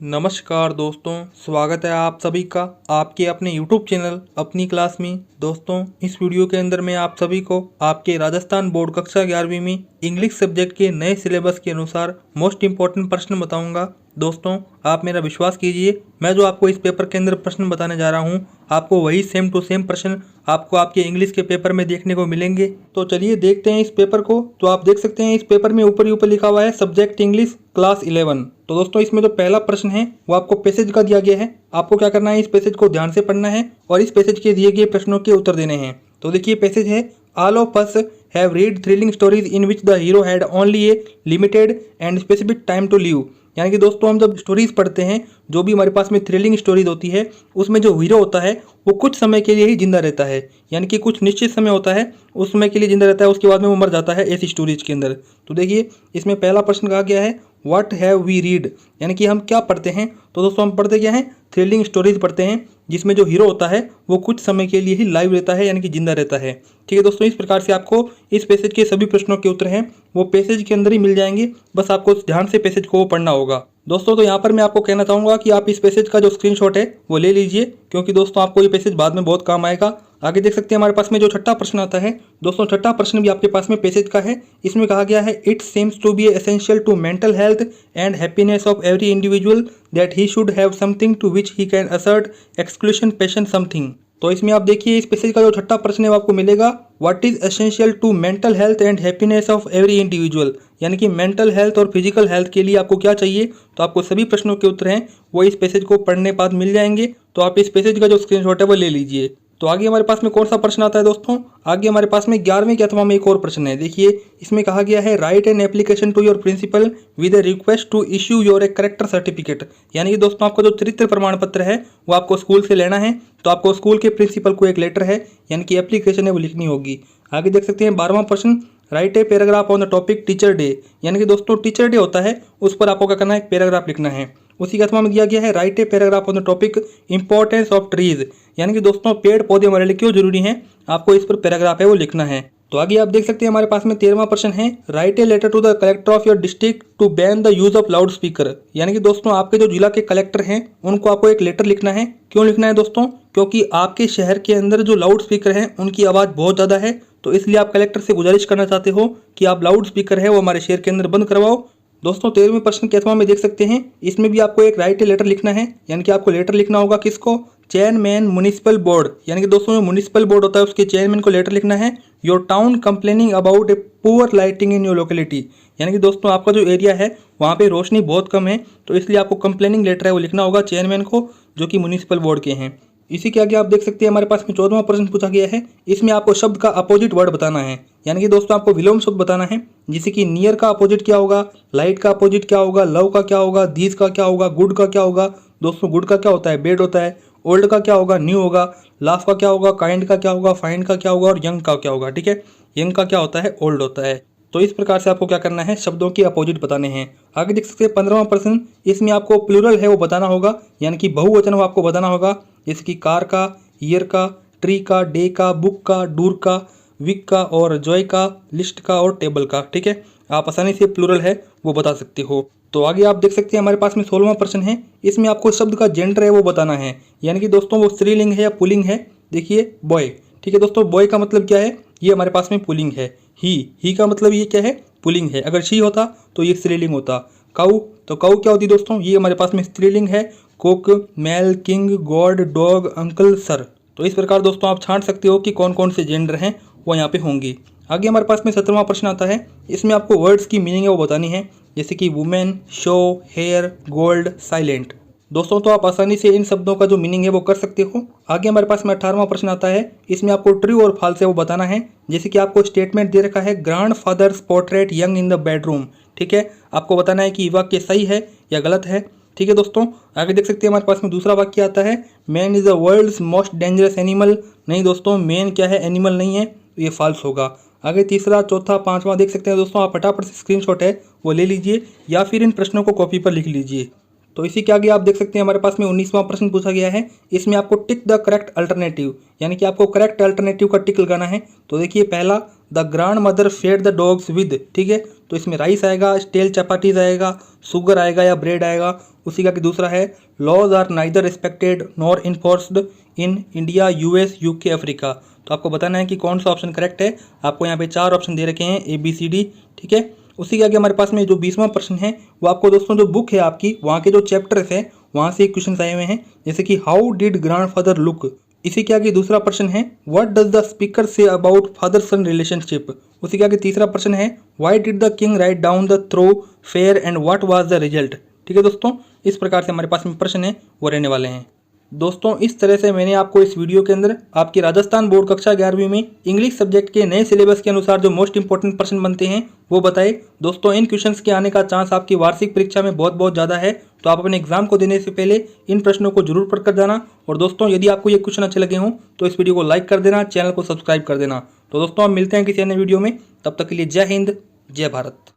नमस्कार दोस्तों, स्वागत है आप सभी का आपके अपने YouTube चैनल अपनी क्लास में। दोस्तों, इस वीडियो के अंदर मैं आप सभी को आपके राजस्थान बोर्ड कक्षा 11वीं में इंग्लिश सब्जेक्ट के नए सिलेबस के अनुसार मोस्ट इम्पॉर्टेंट प्रश्न बताऊंगा। दोस्तों, आप मेरा विश्वास कीजिए, मैं जो आपको इस पेपर के अंदर प्रश्न बताने जा रहा हूँ, आपको वही सेम टू सेम प्रश्न आपको आपके इंग्लिश के पेपर में देखने को मिलेंगे। तो चलिए देखते हैं इस पेपर को। तो आप देख सकते हैं इस पेपर में ऊपर ही ऊपर लिखा हुआ है सब्जेक्ट इंग्लिश क्लास 11। तो दोस्तों, इसमें जो पहला प्रश्न है वो आपको पैसेज का दिया गया है। आपको क्या करना है, इस पैसेज को ध्यान से पढ़ना है और इस पैसेज के दिए गए प्रश्नों के उत्तर देने हैं। तो देखिए पैसेज है, all of us have read thrilling stories in which the hero had only a limited and specific time to live. यानी कि दोस्तों, हम जब स्टोरीज पढ़ते हैं, जो भी हमारे पास में थ्रिलिंग स्टोरीज होती है, उसमें जो हीरो होता है वो कुछ समय के लिए ही जिंदा रहता है। यानी कि कुछ निश्चित समय होता है, उस समय के लिए जिंदा रहता है, उसके बाद में वो मर जाता है ऐसी स्टोरीज के अंदर। तो देखिए इसमें पहला प्रश्न कहा गया है व्हाट हैव वी रीड, यानी कि हम क्या पढ़ते हैं। तो दोस्तों, हम पढ़ते क्या हैं, थ्रिलिंग स्टोरीज पढ़ते हैं जिसमें जो हीरो होता है वो कुछ समय के लिए ही लाइव रहता है, यानी कि जिंदा रहता है। ठीक है दोस्तों, इस प्रकार से आपको इस पैसेज के सभी प्रश्नों के उत्तर हैं वो पैसेज के अंदर ही मिल जाएंगे, बस आपको ध्यान से पैसेज को पढ़ना होगा। दोस्तों, तो यहाँ पर मैं आपको कहना चाहूँगा कि आप इस पैसेज का जो स्क्रीनशॉट है वो ले लीजिए, क्योंकि दोस्तों आपको ये पैसेज बाद में बहुत काम आएगा। आगे देख सकते हैं हमारे पास में जो छठा प्रश्न आता है। दोस्तों, छठा प्रश्न भी आपके पास में पैसेज का है। इसमें कहा गया है it seems to be essential to mental health and happiness of every individual that he should have something to which he can assert exclusion passion something. तो इसमें आप देखिए इस पैसेज का जो छठा प्रश्न है वो आपको मिलेगा what is essential to mental health and happiness of every individual. यानी कि मेंटल हेल्थ और फिजिकल हेल्थ के लिए आपको क्या चाहिए। तो आपको सभी प्रश्नों के उत्तर हैं वो इस पैसेज को पढ़ने बाद मिल जाएंगे। तो आप इस पैसेज का जो स्क्रीनशॉट है वो ले लीजिए। तो आगे हमारे पास में कौन सा प्रश्न आता है दोस्तों, आगे हमारे पास में 11वें के अथवा में एक और प्रश्न है। देखिए इसमें कहा गया है write an application to your principal with a request to issue your a character certificate. यानी कि दोस्तों, आपका जो चरित्र प्रमाण पत्र है वो आपको स्कूल से लेना है। तो आपको स्कूल के प्रिंसिपल को एक लेटर है, यानी कि एप्लीकेशन है, वो लिखनी होगी। आगे देख सकते हैं 12वां प्रश्न, right a paragraph on the topic teacher day. यानी कि दोस्तों टीचर डे होता है, उस पर आपको क्या करना है, एक पैराग्राफ लिखना है। उसी के अथवा में दिया गया है write a paragraph on the topic importance of trees. यानी कि दोस्तों पेड़ पौधे हमारे लिए क्यों जरूरी हैं, आपको इस पर पैराग्राफ है वो लिखना है। तो आगे आप देख सकते हैं हमारे पास में 13वां प्रश्न है, write a letter to the collector of your district to ban the use of loud speaker. यानी कि दोस्तों आपके जो जिला के कलेक्टर हैं उनको आपको एक लेटर लिखना है। क्यों लिखना है दोस्तों, क्योंकि आपके शहर के अंदर जो लाउड स्पीकर हैं उनकी आवाज़ बहुत ज़्यादा है। तो इसलिए आप कलेक्टर से गुजारिश करना चाहते हो कि आप लाउड स्पीकर है वो हमारे शहर के अंदर बंद करवाओ। दोस्तों 13वें प्रश्न के अथवा में देख सकते हैं, इसमें भी आपको एक राइट ए लेटर लिखना है। यानी कि आपको लेटर लिखना होगा किसको, चेयरमैन म्युनिसिपल बोर्ड। यानी कि दोस्तों म्युनिसिपल बोर्ड होता है उसके चेयरमैन को लेटर लिखना है। Your town complaining about a poor lighting in your locality. यानी कि दोस्तों आपका जो एरिया है वहाँ पे रोशनी बहुत कम है, तो इसलिए आपको कंप्लेनिंग लेटर है वो लिखना होगा चेयरमैन को, जो कि म्युनिसिपल बोर्ड के हैं। इसी के आगे आप देख सकते हैं हमारे पास में 14वां प्रश्न पूछा गया है। इसमें आपको शब्द का अपोजिट वर्ड बताना है। यानी कि दोस्तों आपको विलोम शब्द बताना है, जैसे कि नियर का अपोजिट क्या होगा, लाइट का अपोजिट क्या होगा, लव का क्या होगा, दीज का क्या होगा, गुड का क्या होगा। दोस्तों गुड का क्या होता है, बेड होता है। ओल्ड का क्या होगा, न्यू होगा। लाफ का क्या होगा, काइंड का क्या होगा, फाइंड का क्या होगा, और यंग का क्या होगा। ठीक है, यंग का क्या होता है, ओल्ड होता है। तो इस प्रकार से आपको क्या करना है, शब्दों के अपोजिट बताने हैं। आगे देख सकते हैं 15वां प्रश्न, इसमें आपको प्लूरल है वो बताना होगा, यानी कि बहुवचन वो आपको बताना होगा, जैसे कि कार का, ईयर का, ट्री का, डे का, बुक का, डूर का, वीक का, और जॉय का, लिस्ट का, और टेबल का। ठीक है, आप आसानी से प्लूरल है वो बता सकते हो। तो आगे आप देख सकते हैं हमारे पास में 16वां प्रश्न है। इसमें आपको शब्द का जेंडर है वो बताना है, यानी कि दोस्तों वो स्त्रीलिंग है या पुल्लिंग है। देखिए बॉय। ठीक है दोस्तों, बॉय का मतलब क्या है, ये हमारे पास में पुल्लिंग है। ही का मतलब ये क्या है, पुल्लिंग है। अगर शी होता तो ये स्त्रीलिंग होता। काऊ, तो काऊ क्या होती दोस्तों, ये हमारे पास में स्त्रीलिंग है। Cook, male, king, god, dog, uncle, sir. तो इस प्रकार दोस्तों आप छांट सकते हो कि कौन कौन से जेंडर हैं वो यहाँ पे होंगे। आगे हमारे पास में 17वां प्रश्न आता है। इसमें आपको वर्ड्स की मीनिंग है वो बतानी है, जैसे कि women, show, hair, gold, silent. दोस्तों तो आप आसानी से इन शब्दों का जो मीनिंग है वो कर सकते हो। आगे हमारे पास में 18वां प्रश्न आता है। इसमें आपको ट्रू और फॉल्स है वो बताना है, जैसे कि आपको स्टेटमेंट दे रखा है grandfather's portrait young in the bedroom. ठीक है, आपको बताना है कि वाक्य सही है या गलत है। ठीक है दोस्तों, आगे देख सकते हैं हमारे पास में दूसरा वाक्य आता है, man is the world's most dangerous animal. नहीं दोस्तों, मैन क्या है, एनिमल नहीं है, तो ये फॉल्स होगा। आगे तीसरा, चौथा, पांचवा देख सकते हैं दोस्तों, आप फटाफट से स्क्रीनशॉट है वो ले लीजिए या फिर इन प्रश्नों को कॉपी पर लिख लीजिए। तो इसी के आगे आप देख सकते हैं हमारे पास में 19वां प्रश्न पूछा गया है। इसमें आपको टिक द करेक्ट अल्टरनेटिव, यानी कि आपको करेक्ट अल्टरनेटिव का टिक लगाना है। तो देखिए पहला, the grandmother fed the dogs with. ठीक है, तो इसमें राइस आएगा, स्टेल चपाटीज आएगा, शुगर आएगा या ब्रेड आएगा। उसी का कि दूसरा है laws are neither respected nor enforced in India, US, UK, Africa. तो आपको बताना है कि कौन सा ऑप्शन करेक्ट है। आपको यहाँ पे 4 ऑप्शन दे रखे हैं ABCD, ठीक है। उसी के आगे हमारे पास में जो 20वां प्रश्न है वो आपको दोस्तों जो बुक है आपकी वहाँ के जो चैप्टर्स है वहाँ से क्वेश्चन आए हुए हैं, जैसे कि हाउ डिड ग्रैंडफादर लुक। इसी के आगे दूसरा प्रश्न है what does the speaker say about father son relationship. उसी के आगे तीसरा प्रश्न है why did the king write down the throw fair and what was the result. ठीक है दोस्तों, इस प्रकार से हमारे पास में प्रश्न है वो रहने वाले हैं। दोस्तों इस तरह से मैंने आपको इस वीडियो के अंदर आपकी राजस्थान बोर्ड कक्षा 11वीं में इंग्लिश सब्जेक्ट के नए सिलेबस के अनुसार जो मोस्ट इंपॉर्टेंट प्रश्न बनते हैं वो बताए। दोस्तों इन क्वेश्चंस के आने का चांस आपकी वार्षिक परीक्षा में बहुत बहुत ज़्यादा है, तो आप अपने एग्जाम को देने से पहले इन प्रश्नों को जरूर पढ़कर जाना। और दोस्तों यदि आपको ये क्वेश्चन अच्छे लगे हों तो इस वीडियो को लाइक कर देना, चैनल को सब्सक्राइब कर देना। तो दोस्तों हम मिलते हैं किसी अन्य वीडियो में, तब तक के लिए जय हिंद, जय भारत।